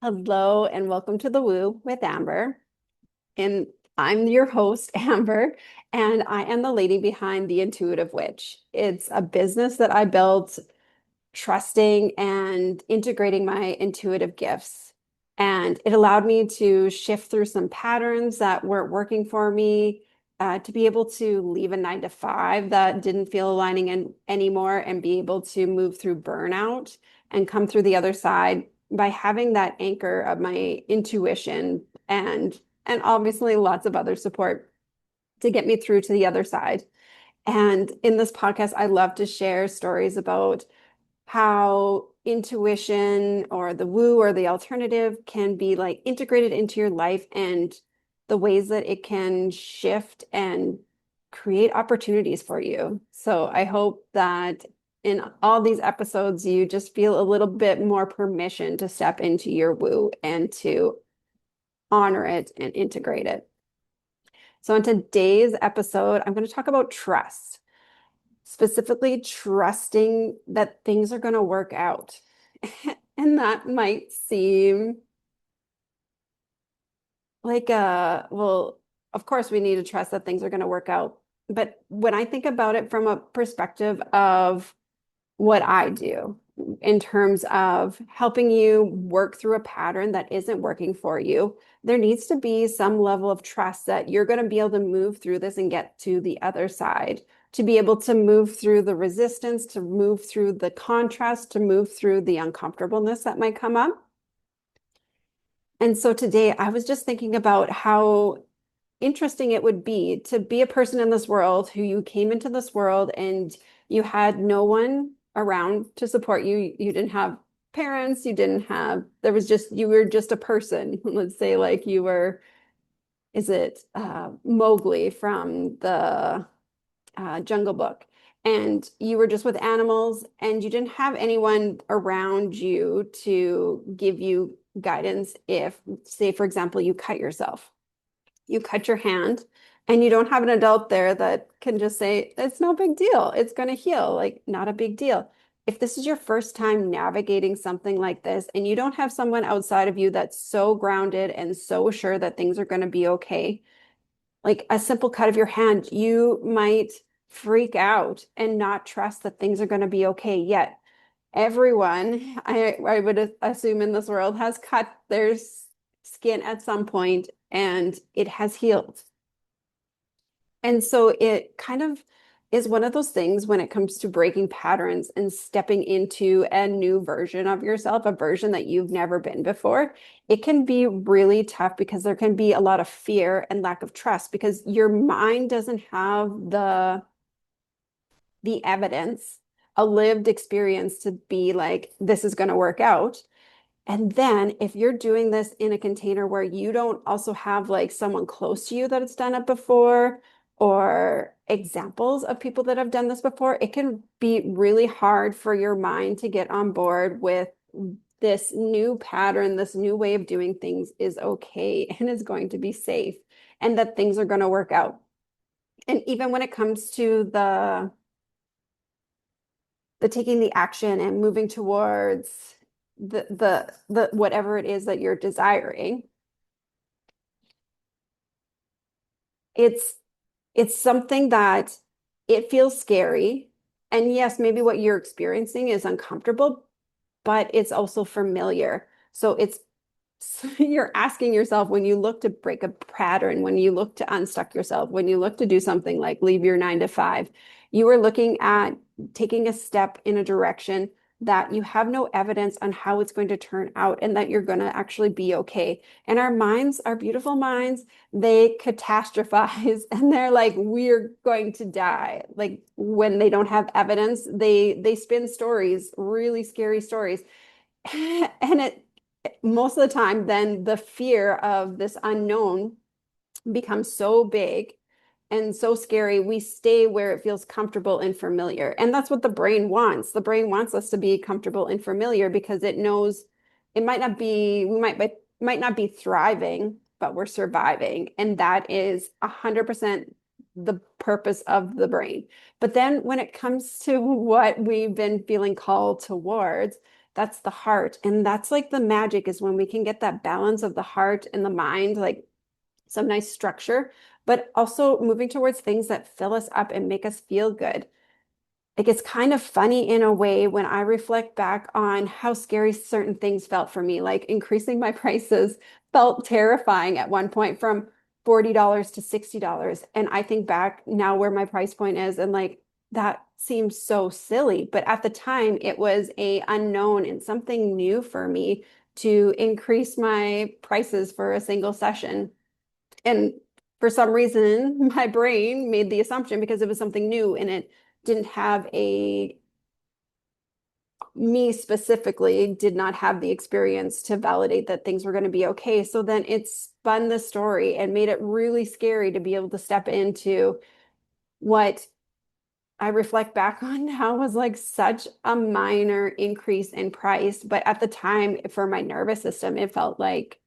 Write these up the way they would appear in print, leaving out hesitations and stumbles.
Hello and welcome to the Woo with Amber. And I'm your host, Amber, and I am the lady behind the Intuitive Witch. It's a business that I built trusting and integrating my intuitive gifts. And it allowed me to shift through some patterns that weren't working for me, to be able to leave a 9 to 5 that didn't feel aligning anymore and be able to move through burnout and come through the other side by having that anchor of my intuition and obviously lots of other support to get me through to the other side. And in this podcast, I love to share stories about how intuition or the woo or the alternative can be like integrated into your life and the ways that it can shift and create opportunities for you. So I hope that in all these episodes, you just feel a little bit more permission to step into your woo and to honor it and integrate it. So in today's episode, I'm going to talk about trust, specifically trusting that things are going to work out. And that might seem like well, of course we need to trust that things are going to work out. But when I think about it from a perspective of what I do in terms of helping you work through a pattern that isn't working for you, there needs to be some level of trust that you're going to be able to move through this and get to the other side, to be able to move through the resistance, to move through the contrast, to move through the uncomfortableness that might come up. And so today I was just thinking about how interesting it would be to be a person in this world who you came into this world and you had no one around to support you. You didn't have parents, you didn't have, there was just, you were just a person. Let's say like you were, is it Mowgli from the Jungle Book? And you were just with animals and you didn't have anyone around you to give you guidance if, say, for example, you cut yourself, you cut your hand, and you don't have an adult there that can just say, it's no big deal. It's going to heal. Like, not a big deal. If this is your first time navigating something like this, and you don't have someone outside of you that's so grounded and so sure that things are going to be okay, like a simple cut of your hand, you might freak out and not trust that things are going to be okay. Yet, everyone, I would assume in this world, has cut their skin at some point and it has healed. And so it kind of is one of those things when it comes to breaking patterns and stepping into a new version of yourself, a version that you've never been before. It can be really tough because there can be a lot of fear and lack of trust because your mind doesn't have the evidence, a lived experience to be like, this is going to work out. And then if you're doing this in a container where you don't also have like someone close to you that has done it before or examples of people that have done this before, it can be really hard for your mind to get on board with this new pattern, this new way of doing things is okay and is going to be safe and that things are going to work out. And even when it comes to the taking the action and moving towards the whatever it is that you're desiring, it's it's something that it feels scary. And yes, maybe what you're experiencing is uncomfortable, but it's also familiar. So it's so you're asking yourself when you look to break a pattern, when you look to unstuck yourself, when you look to do something like leave your 9 to 5, you are looking at taking a step in a direction that you have no evidence on how it's going to turn out and that you're going to actually be okay. And our minds, our beautiful minds, they catastrophize and they're like, we're going to die. Like when they don't have evidence, they spin stories, really scary stories. And it most of the time, then the fear of this unknown becomes so big and so scary, we stay where it feels comfortable and familiar. And that's what the brain wants. The brain wants us to be comfortable and familiar because it knows it might not be, we might not be thriving, but we're surviving. And that is 100% the purpose of the brain. But then when it comes to what we've been feeling called towards, That's the heart. And that's like the magic is when we can get that balance of the heart and the mind, like some nice structure, but also moving towards things that fill us up and make us feel good. Like it's kind of funny in a way when I reflect back on how scary certain things felt for me, like increasing my prices felt terrifying at one point from $40 to $60. And I think back now where my price point is and like that seems so silly, but at the time it was a unknown and something new for me to increase my prices for a single session. And for some reason, my brain made the assumption because it was something new and it didn't have me specifically did not have the experience to validate that things were going to be okay. So then it spun the story and made it really scary to be able to step into what I reflect back on now was like such a minor increase in price. But at the time, for my nervous system, it felt like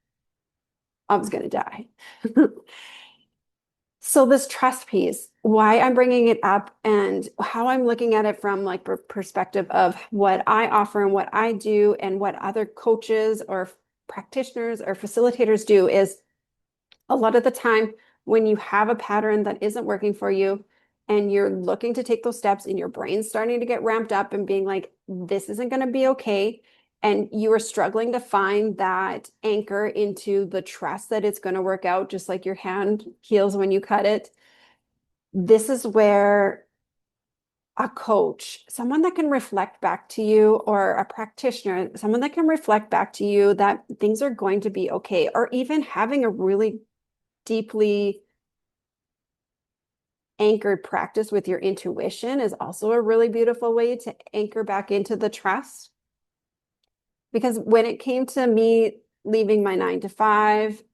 I was going to die. So this trust piece, why I'm bringing it up and how I'm looking at it from like perspective of what I offer and what I do and what other coaches or practitioners or facilitators do is a lot of the time when you have a pattern that isn't working for you and you're looking to take those steps and your brain's starting to get ramped up and being like, this isn't going to be okay. And you are struggling to find that anchor into the trust that it's going to work out, just like your hand heals when you cut it. This is where a coach, someone that can reflect back to you, or a practitioner, someone that can reflect back to you that things are going to be okay, or even having a really deeply anchored practice with your intuition is also a really beautiful way to anchor back into the trust. Because when it came to me leaving my 9 to 5,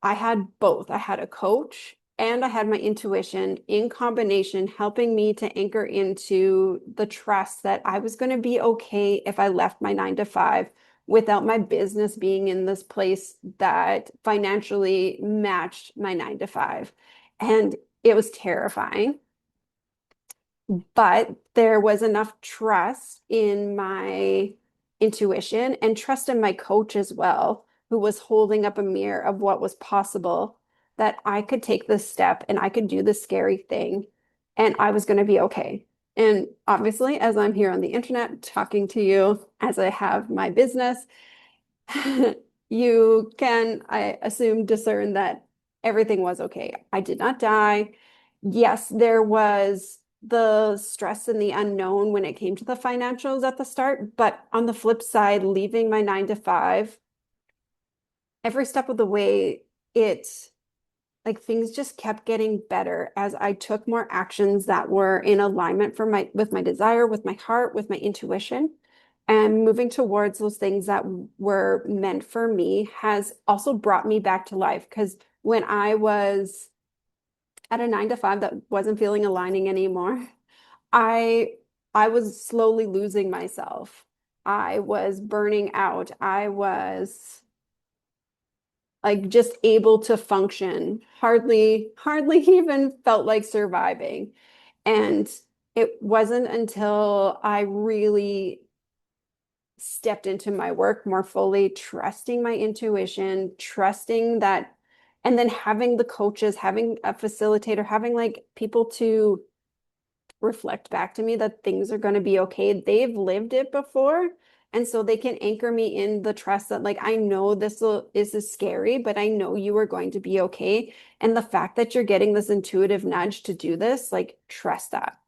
I had both. I had a coach and I had my intuition in combination, helping me to anchor into the trust that I was going to be okay if I left my 9 to 5 without my business being in this place that financially matched my 9 to 5. And it was terrifying, but there was enough trust in my intuition and trust in my coach as well, who was holding up a mirror of what was possible, that I could take this step and I could do this scary thing and I was going to be okay. And obviously, as I'm here on the internet talking to you, as I have my business, you can, I assume, discern that everything was okay. I did not die. Yes, there was the stress and the unknown when it came to the financials at the start, but on the flip side, leaving my 9 to 5, every step of the way, it like things just kept getting better as I took more actions that were in alignment for my with my desire, with my heart, with my intuition. And moving towards those things that were meant for me has also brought me back to life. Because when I was at a 9 to 5 that wasn't feeling aligning anymore, I I was slowly losing myself. I was burning out. I was like just able to function, hardly even felt like surviving. And it wasn't until I really stepped into my work more fully, trusting my intuition, trusting that, and then having the coaches, having a facilitator, having like people to reflect back to me that things are going to be okay. They've lived it before. And so they can anchor me in the trust that, like, I know this is scary, but I know you are going to be okay. And the fact that you're getting this intuitive nudge to do this, like, trust that.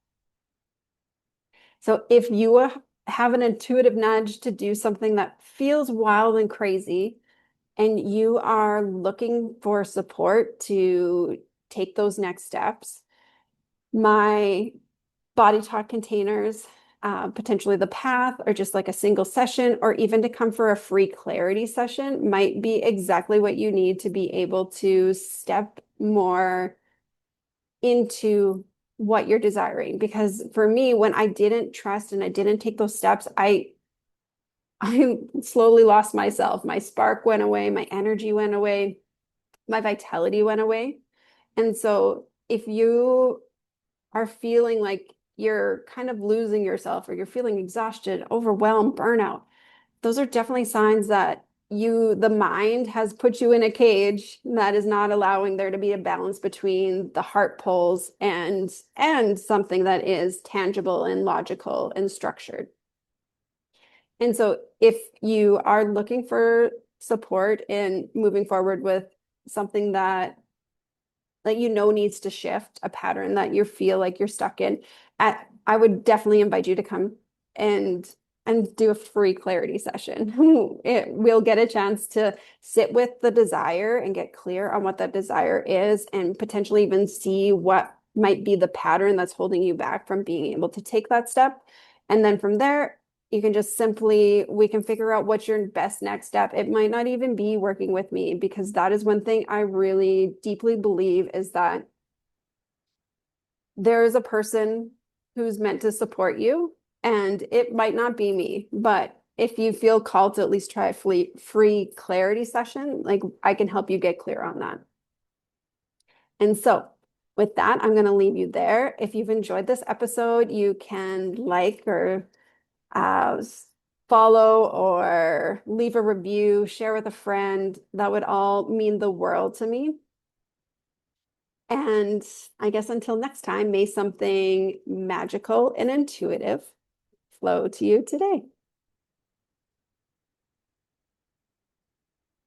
So if you have an intuitive nudge to do something that feels wild and crazy, and you are looking for support to take those next steps, my body talk containers, potentially the path, or just like a single session, or even to come for a free clarity session might be exactly what you need to be able to step more into what you're desiring. Because for me, when I didn't trust and I didn't take those steps, I slowly lost myself. My spark went away, my energy went away, my vitality went away. And so if you are feeling like you're kind of losing yourself or you're feeling exhausted, overwhelmed, burnout, those are definitely signs that the mind has put you in a cage that is not allowing there to be a balance between the heart pulls and something that is tangible and logical and structured. And so if you are looking for support in moving forward with something that you know needs to shift, a pattern that you feel like you're stuck in, I would definitely invite you to come and do a free clarity session. We'll get a chance to sit with the desire and get clear on what that desire is and potentially even see what might be the pattern that's holding you back from being able to take that step. And then from there, you can just simply, we can figure out what's your best next step. It might not even be working with me, because that is one thing I really deeply believe is that there is a person who's meant to support you, and it might not be me, but if you feel called to at least try a free clarity session, like I can help you get clear on that. And so with that, I'm going to leave you there. If you've enjoyed this episode, you can like or uh, follow or leave a review, share with a friend. That would all mean the world to me. And I guess until next time, may something magical and intuitive flow to you today.